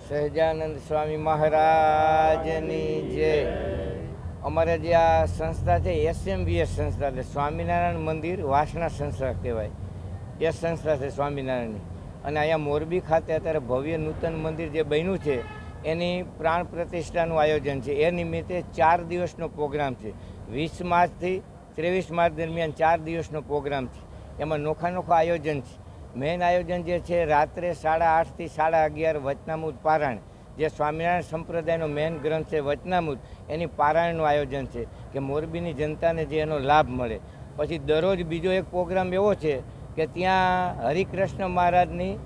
સહજાનંદ સ્વામી મહારાજની જય। અમારે જે આ સંસ્થા છે SMVS સંસ્થા, એટલે સ્વામિનારાયણ મંદિર વાસણા સંસ્થા કહેવાય, એ સંસ્થા છે સ્વામિનારાયણની। અને અહીંયા મોરબી ખાતે અત્યારે ભવ્ય નૂતન મંદિર જે બન્યું છે એની પ્રાણ પ્રતિષ્ઠાનું આયોજન છે। એ નિમિત્તે 4 દિવસનો પ્રોગ્રામ છે। 20 માર્ચથી 23 માર્ચ દરમિયાન 4 દિવસનો પ્રોગ્રામ છે। એમાં નોખા આયોજન છે। મેઇન આયોજન જે છે રાત્રે 8:30 થી 11:30 વચનામૃત પારાયણ, જે સ્વામિનારાયણ સંપ્રદાયનો મેઇન ગ્રંથ છે વચનામૃત, એની પારાયણનું આયોજન છે કે મોરબીની જનતાને જે એનો લાભ મળે। પછી દરરોજ બીજો એક પ્રોગ્રામ એવો છે કે ત્યાં હરિકૃષ્ણ મહારાજની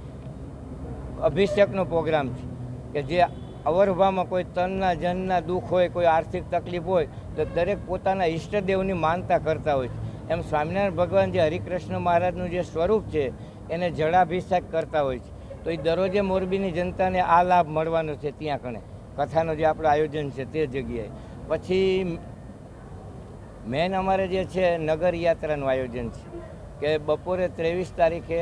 અભિષેકનો પ્રોગ્રામ છે કે જે અવરભામાં કોઈ તનના જનના દુઃખ હોય, કોઈ આર્થિક તકલીફ હોય તો દરેક પોતાના ઈષ્ટદેવની માનતા કરતા હોય છે। એમ સ્વામિનારાયણ ભગવાન જે હરિકૃષ્ણ મહારાજનું જે સ્વરૂપ છે એને જળાભિષેક કરતા હોય છે। તો એ દરરોજે મોરબીની જનતાને આ લાભ મળવાનો છે। ત્યાં કણે કથાનો જે આપણું આયોજન છે તે જગ્યાએ પછી મેન અમારે જે છે નગર યાત્રાનું આયોજન છે કે બપોરે 23 તારીખે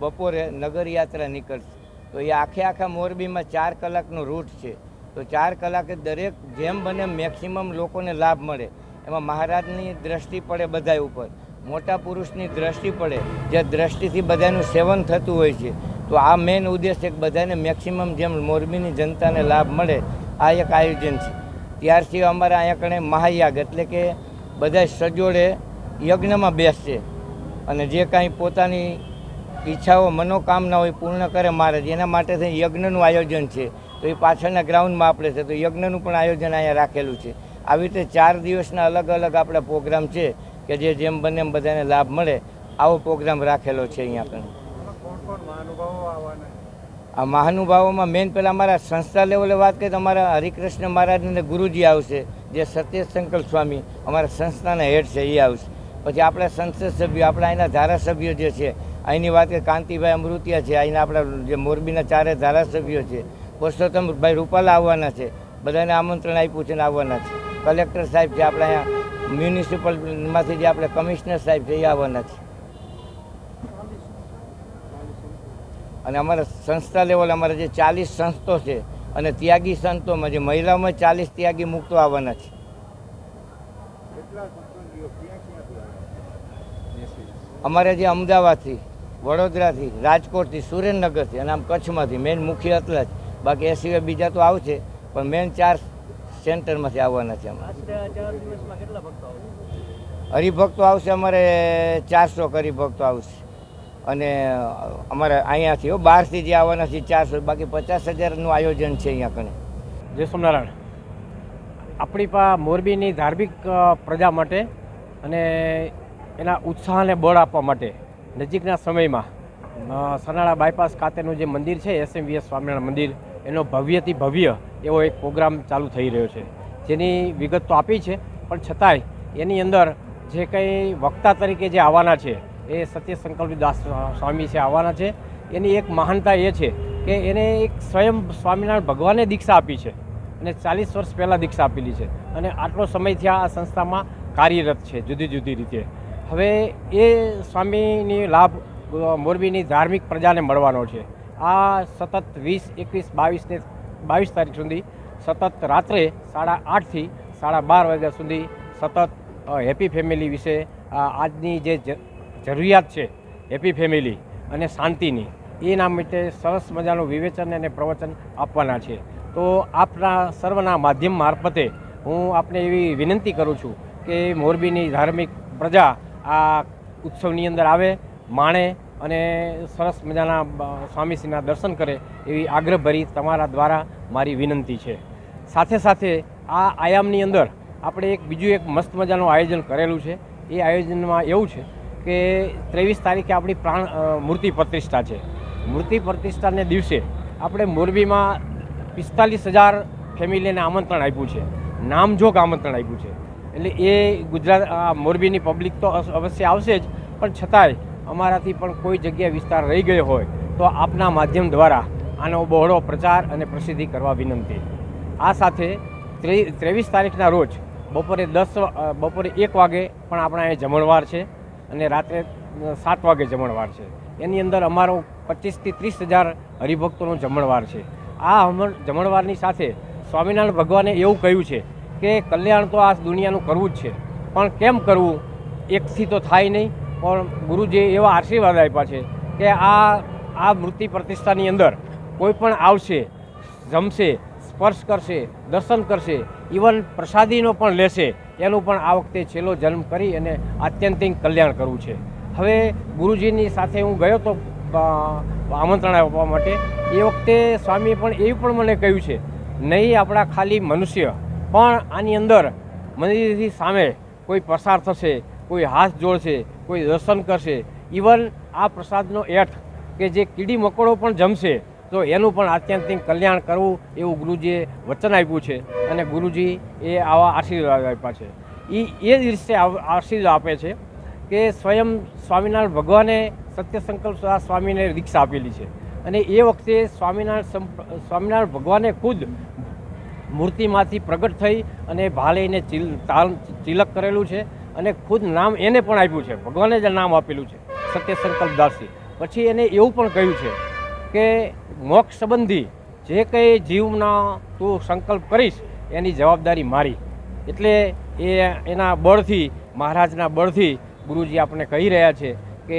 બપોરે નગર યાત્રા નીકળશે। તો એ આખા મોરબીમાં 4 કલાકનો રૂટ છે। તો 4 કલાકે દરેક જેમ બને મેક્સિમમ લોકોને લાભ મળે, એમાં મહારાજની દ્રષ્ટિ પડે બધા ઉપર, મોટા પુરુષની દ્રષ્ટિ પડે, જે દ્રષ્ટિથી બધાનું સેવન થતું હોય છે। તો આ મેઇન ઉદ્દેશ છે કે બધાને મેક્સિમમ જેમ મોરબીની જનતાને લાભ મળે, આ એક આયોજન છે। ત્યારથી અમારે અહીંયા કણે મહાયાગ, એટલે કે બધા સજોડે યજ્ઞમાં બેસશે અને જે કાંઈ પોતાની ઈચ્છાઓ મનોકામના હોય પૂર્ણ કરે મહારાજ, એના માટે થઈ યજ્ઞનું આયોજન છે। તો એ પાછળના ગ્રાઉન્ડમાં આપણે છે, તો યજ્ઞનું પણ આયોજન અહીંયા રાખેલું છે। આવી રીતે 4 દિવસના અલગ આપણા પ્રોગ્રામ છે કે જે જેમ બને એમ બધાને લાભ મળે, આવો પ્રોગ્રામ રાખેલો છે અહીંયા કણે। આ મહાનુભાવોમાં મેન પહેલાં અમારા સંસ્થા લેવલે વાત કરીએ તો અમારા હરિકૃષ્ણ મહારાજને ગુરુજી આવશે, જે સત્ય સંકલ્પ સ્વામી અમારા સંસ્થાના હેડ છે એ આવશે। પછી આપણા સંસદ સભ્યો, આપણા અહીંના ધારાસભ્યો જે છે, અહીંની વાત કરીએ કાંતિભાઈ અમૃતિયા છે, અહીંના આપણા જે મોરબીના 4 ધારાસભ્યો છે, પુરુષોત્તમભાઈ રૂપાલા આવવાના છે, બધાને આમંત્રણ આપ્યું છે ને આવવાના છે। કલેક્ટર સાહેબ છે, આપણા અહીંયા મ્યુનિસિપલમાંથી જે આપણે કમિશનર સાહેબ છે એ આવવાના છે। અને અમારા સંસ્થા લેવલ અમારે જે 40 સંતો છે અને ત્યાગી સંતોમાં જે મહિલાઓમાં 40 ત્યાગી મુક્તો આવવાના છે। અમારે જે અમદાવાદથી, વડોદરાથી, રાજકોટથી, સુરેન્દ્રનગરથી અને આમ કચ્છમાંથી મેન મુખ્ય એટલા જ, બાકી એ સિવાય બીજા તો આવશે, પણ મેન 4 સેન્ટરમાંથી આવવાના છે। હરિભક્તો આવશે અમારે 400 હરિભક્તો આવશે। અને અમારે અહીંયાથી બહારથી જે આવવાના છે 400, બાકી 50,000નું આયોજન છે અહીંયા કણે। જય સ્વામિનારાયણ। આપણી મોરબીની ધાર્મિક પ્રજા માટે અને એના ઉત્સાહને બળ આપવા માટે નજીકના સમયમાં સનાળા બાયપાસ ખાતેનું જે મંદિર છે SMVS સ્વામિનારાયણ મંદિર, એનો ભવ્યથી ભવ્ય એવો એક પ્રોગ્રામ ચાલુ થઈ રહ્યો છે, જેની વિગત તો આપી છે, પણ છતાંય એની અંદર જે કંઈ વક્તા તરીકે જે આવવાના છે એ સત્ય સંકલ્પ દાસ સ્વામી છે આવવાના છે। એની એક મહાનતા એ છે કે એને એક સ્વયં સ્વામિનારાયણ ભગવાને દીક્ષા આપી છે અને 40 વર્ષ પહેલાં દીક્ષા આપેલી છે અને આટલો સમયથી આ સંસ્થામાં કાર્યરત છે જુદી જુદી રીતે। હવે એ સ્વામીની લાભ મોરબીની ધાર્મિક પ્રજાને મળવાનો છે। આ સતત 20, 21, 22 તારીખ સુધી સતત રાત્રે 8:30 થી 12:30 વાગ્યા સુધી સતત હેપી ફેમિલી વિશે આજની જે જરૂરિયાત છે હેપી ફેમિલી અને શાંતિની, એના માટે સરસ મજાનું વિવેચન અને પ્રવચન આપવાના છે। તો આપના સર્વના માધ્યમ મારફતે હું આપને એવી વિનંતી કરું છું કે મોરબીની ધાર્મિક પ્રજા આ ઉત્સવની અંદર આવે, માણે અને સરસ મજાના સ્વામીશ્રીના દર્શન કરે એવી આગ્રહભરી તમારા દ્વારા મારી વિનંતી છે। સાથે સાથે આ આયામની અંદર આપણે બીજું એક મસ્ત મજાનું આયોજન કરેલું છે। એ આયોજનમાં એવું છે કે 23 તારીખે આપણી મૂર્તિ પ્રતિષ્ઠા છે। મૂર્તિ પ્રતિષ્ઠાને દિવસે આપણે મોરબીમાં 45,000 ફેમિલીને આમંત્રણ આપ્યું છે, નામજોગ આમંત્રણ આપ્યું છે। એટલે એ ગુજરાત મોરબીની પબ્લિક તો અવશ્ય આવશે જ, પણ છતાંય અમારાથી પણ કોઈ જગ્યા વિસ્તાર રહી ગયો હોય તો આપના માધ્યમ દ્વારા આનો બહોળો પ્રચાર અને પ્રસિદ્ધિ કરવા વિનંતી। આ સાથે 23 તારીખના રોજ બપોરે 1 વાગે પણ આપણા અહીંયા જમણવાર છે અને રાત્રે 7 વાગે જમણવાર છે। એની અંદર અમારો 25 થી 30 હજાર હરિભક્તોનો જમણવાર છે। આ જમણવારની સાથે સ્વામિનારાયણ ભગવાને એવું કહ્યું છે કે કલ્યાણ તો આ દુનિયાનું કરવું જ છે, પણ કેમ કરવું એકથી તો થાય નહીં. પણ ગુરુજીએ એવા આશીર્વાદ આપ્યા છે કે આ મૂર્તિ પ્રતિષ્ઠાની અંદર કોઈ પણ આવશે, જમશે, સ્પર્શ કરશે, દર્શન કરશે, ઇવન પ્રસાદીનો પણ લેશે, એનું પણ આ વખતે છેલ્લો જન્મ કરી અને આત્યંતિક કલ્યાણ કરવું છે. હવે ગુરુજીની સાથે હું ગયો તો આમંત્રણ આપવા માટે. એ વખતે સ્વામીએ પણ એવું પણ મને કહ્યું છે, નહીં આપણા ખાલી મનુષ્ય, પણ આની અંદર મંદિરથી સામે કોઈ પસાર થશે, કોઈ હાથ જોડશે, કોઈ દર્શન કરશે, ઇવન આ પ્રસાદનો એઠ કે જે કીડી મકોડો પણ જમશે તો એનું પણ આત્યંતિક કલ્યાણ કરવું એવું ગુરુજીએ વચન આપ્યું છે. અને ગુરુજી એ આવા આશીર્વાદ આપ્યા છે. એ દિવસે આશીર્વાદ આપે છે કે સ્વયં સ્વામિનારાયણ ભગવાને સત્યસંકલ્પ સ્વામીને દીક્ષા આપેલી છે. અને એ વખતે સ્વામિનારાયણ ભગવાને ખુદ મૂર્તિમાંથી પ્રગટ થઈ અને ભાલેને તિલક કરેલું છે અને ખુદ નામ એને પણ આપ્યું છે, ભગવાને જ નામ આપેલું છે સત્યસંકલ્પ દાસી. પછી એને એવું પણ કહ્યું છે કે મોક્ષ સંબંધી જે કંઈ જીવના તું સંકલ્પ કરીશ એની જવાબદારી મારી. એટલે એના બળથી, મહારાજના બળથી ગુરુજી આપણે કહી રહ્યા છે કે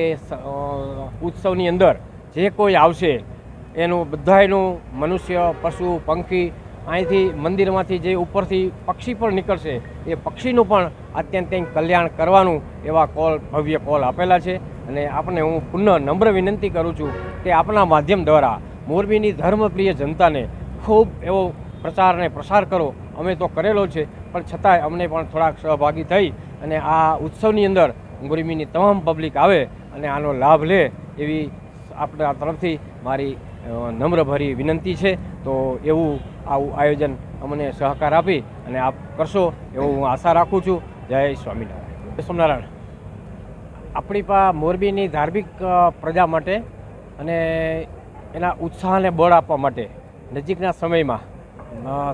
ઉત્સવની અંદર જે કોઈ આવશે એનું બધાયનું મનુષ્ય, પશુ, પંખી, અહીંથી મંદિરમાંથી જે ઉપરથી પક્ષી પણ નીકળશે એ પક્ષીનું પણ આત્યંતિક કલ્યાણ કરવાનું એવા ભવ્ય કોલ આપેલા છે. અને આપણે હું પુનઃ નમ્ર વિનંતી કરું છું કે આપણા માધ્યમ દ્વારા મોરબીની ધર્મપ્રિય જનતાને ખૂબ એવો પ્રચાર અને પ્રસાર કરો. અમે તો કરેલો છે, પણ છતાંય અમને પણ થોડાક સહભાગી થઈ અને આ ઉત્સવની અંદર મોરબીની તમામ પબ્લિક આવે અને આનો લાભ લે એવી આપણા તરફથી મારી નમ્રભરી વિનંતી છે. તો એવું આવું આયોજન અમને સહકાર આપી અને આપ કરશો એવું હું આશા રાખું છું. જય સ્વામિનારાયણ. સ્વામિનારાયણ. આપણી મોરબીની ધાર્મિક પ્રજા માટે અને એના ઉત્સાહને બળ આપવા માટે નજીકના સમયમાં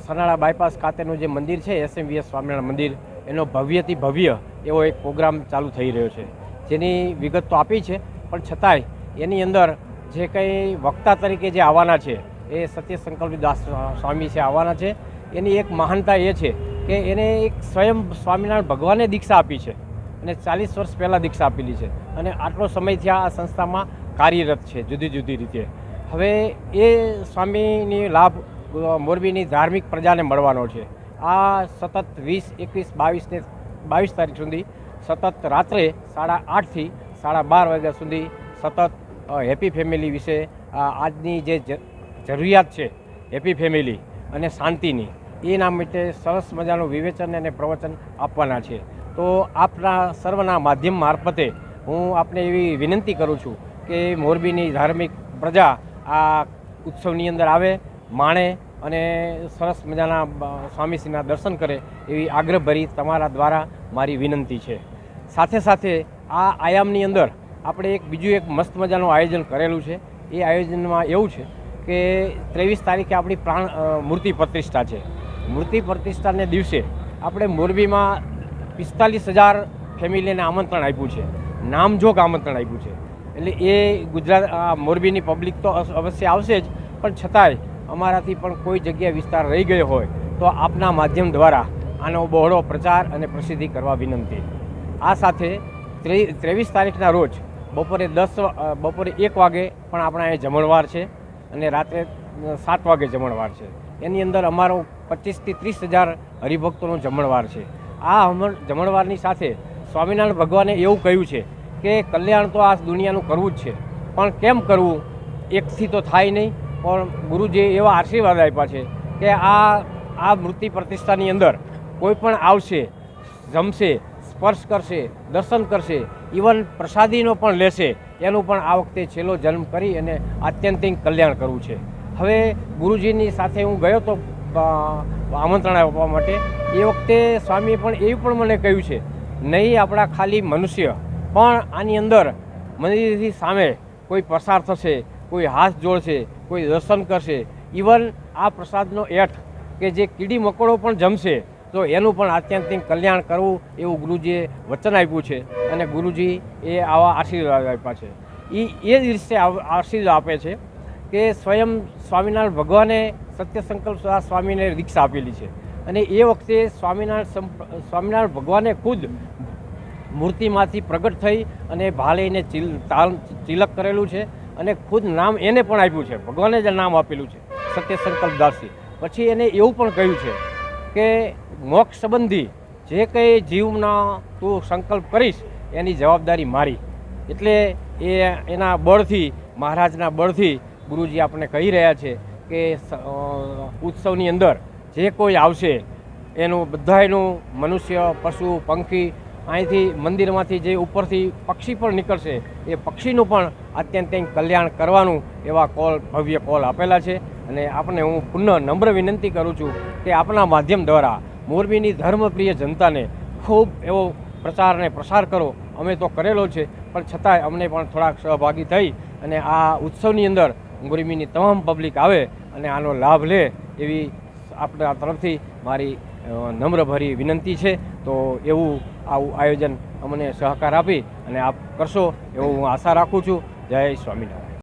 સનાળા બાયપાસ ખાતેનું જે મંદિર છે SMVS સ્વામિનારાયણ મંદિર, એનો ભવ્યથી ભવ્ય એવો એક પ્રોગ્રામ ચાલુ થઈ રહ્યો છે. જેની વિગત તો આપી છે, પણ છતાંય એની અંદર જે કંઈ વક્તા તરીકે જે આવવાના છે એ સત્યસંકલ્પ દાસ સ્વામી છે આવવાના છે. એની એક મહાનતા એ છે કે એને એક સ્વયં સ્વામિનારાયણ ભગવાને દીક્ષા આપી છે અને 40 વર્ષ પહેલાં દીક્ષા આપેલી છે અને આટલો સમયથી આ સંસ્થામાં કાર્યરત છે જુદી જુદી રીતે. હવે એ સ્વામીની લાભ મોરબીની ધાર્મિક પ્રજાને મળવાનો છે. આ સતત 20, 21, 22 તારીખ સુધી સતત રાત્રે 8:30 થી 12:30 વાગ્યા સુધી સતત હેપી ફેમિલી વિશે આજની જે જરૂરિયાત છે હેપી ફેમિલી અને શાંતિની, એના માટે સરસ મજાનું વિવેચન અને પ્રવચન આપવાના છે. તો આપના સર્વના માધ્યમ મારફતે હું આપને એવી વિનંતી કરું છું કે મોરબીની ધાર્મિક પ્રજા આ ઉત્સવની અંદર આવે, માણે અને સરસ મજાના સ્વામીશ્રીના દર્શન કરે એવી આગ્રહભરી તમારા દ્વારા મારી વિનંતી છે. સાથે સાથે આ આયામની અંદર આપણે બીજું એક મસ્ત મજાનું આયોજન કરેલું છે. એ આયોજનમાં એવું છે કે 23 તારીખે આપણી મૂર્તિ પ્રતિષ્ઠા છે. મૂર્તિ પ્રતિષ્ઠાને દિવસે આપણે મોરબીમાં 45,000 ફેમિલીને આમંત્રણ આપ્યું છે, નામજોગ આમંત્રણ આપ્યું છે. એટલે એ ગુજરાત મોરબીની પબ્લિક તો અવશ્ય આવશે જ, પણ છતાંય અમારાથી પણ કોઈ જગ્યા વિસ્તાર રહી ગયો હોય તો આપના માધ્યમ દ્વારા આનો બહોળો પ્રચાર અને પ્રસિદ્ધિ કરવા વિનંતી. આ સાથે 23 તારીખના રોજ બપોરે 1 વાગે પણ આપણા અહીં જમણવાર છે અને રાત્રે 7 વાગે જમણવાર છે. એની અંદર અમારો 25 થી 30,000 હરિભક્તોનો જમણવાર છે. આ જમણવારની સાથે સ્વામિનારાયણ ભગવાને એવું કહ્યું છે કે કલ્યાણ તો આ દુનિયાનું કરવું જ છે, પણ કેમ કરવું એકથી તો થાય નહીં. પણ ગુરુજીએ એવા આશીર્વાદ આપ્યા છે કે આ મૂર્તિ પ્રતિષ્ઠાની અંદર કોઈ પણ આવશે, જમશે, સ્પર્શ કરશે, દર્શન કરશે, ઇવન પ્રસાદીનો પણ લેશે, એનું પણ આ વખતે છેલ્લો જન્મ કરી અને આત્યંતિક કલ્યાણ કરવું છે. હવે ગુરુજીની સાથે હું ગયો તો આમંત્રણ આપવા માટે. એ વખતે સ્વામીએ પણ એવું પણ મને કહ્યું છે, નહીં આપણા ખાલી મનુષ્ય, પણ આની અંદર મંદિરથી સામે કોઈ પસાર થશે, કોઈ હાથ જોડશે, કોઈ દર્શન કરશે, ઇવન આ પ્રસાદનો એઠ કે જે કીડી મકોડો પણ જમશે તો એનું પણ આત્યંતિક કલ્યાણ કરવું એવું ગુરુજીએ વચન આપ્યું છે. અને ગુરુજી એ આવા આશીર્વાદ આપ્યા છે. એ દિવસે આશીર્વાદ આપે છે કે સ્વયં સ્વામિનારાયણ ભગવાને સત્ય સંકલ્પ સ્વામીને દીક્ષા આપેલી છે અને એ વખતે સ્વામિનારાયણ ભગવાને ખુદ મૂર્તિમાંથી પ્રગટ થઈ અને ભાલેને ચિલક કરેલું છે અને ખુદ નામ એને પણ આપ્યું છે, ભગવાને જ નામ આપેલું છે સત્ય સંકલ્પ દાસી. પછી એને એવું પણ કહ્યું છે કે મોક્ષ સંબંધી જે કંઈ જીવના તું સંકલ્પ કરીશ એની જવાબદારી મારી. એટલે એના બળથી, મહારાજના બળથી ગુરુજી આપણને કહી રહ્યા છે કે ઉત્સવની અંદર જે કોઈ આવશે એનું બધાયનું મનુષ્ય, પશુ, પંખી, અહીંથી મંદિરમાંથી જે ઉપરથી પક્ષી પણ નીકળશે એ પક્ષીનું પણ અત્યંત કલ્યાણ કરવાનું એવા કોલ, ભવ્ય કોલ આપેલા છે. અને આપણે હું પુનઃ નમ્ર વિનંતી કરું છું કે આપણા માધ્યમ દ્વારા મોરબીની ધર્મપ્રિય જનતાને ખૂબ એવો પ્રચાર અને પ્રસાર કરો. અમે તો કરેલો છે પણ છતાંય અમને પણ થોડાક સહભાગી થઈ અને આ ઉત્સવની અંદર મોરબીની તમામ પબ્લિક આવે અને આનો લાભ લે એવી આપણા તરફથી મારી નમ્રભરી વિનંતી છે. તો એવું આવું આયોજન અમને સહકાર આપી અને આપ કરશો એવું હું આશા રાખું છું. જય સ્વામિનારાયણ.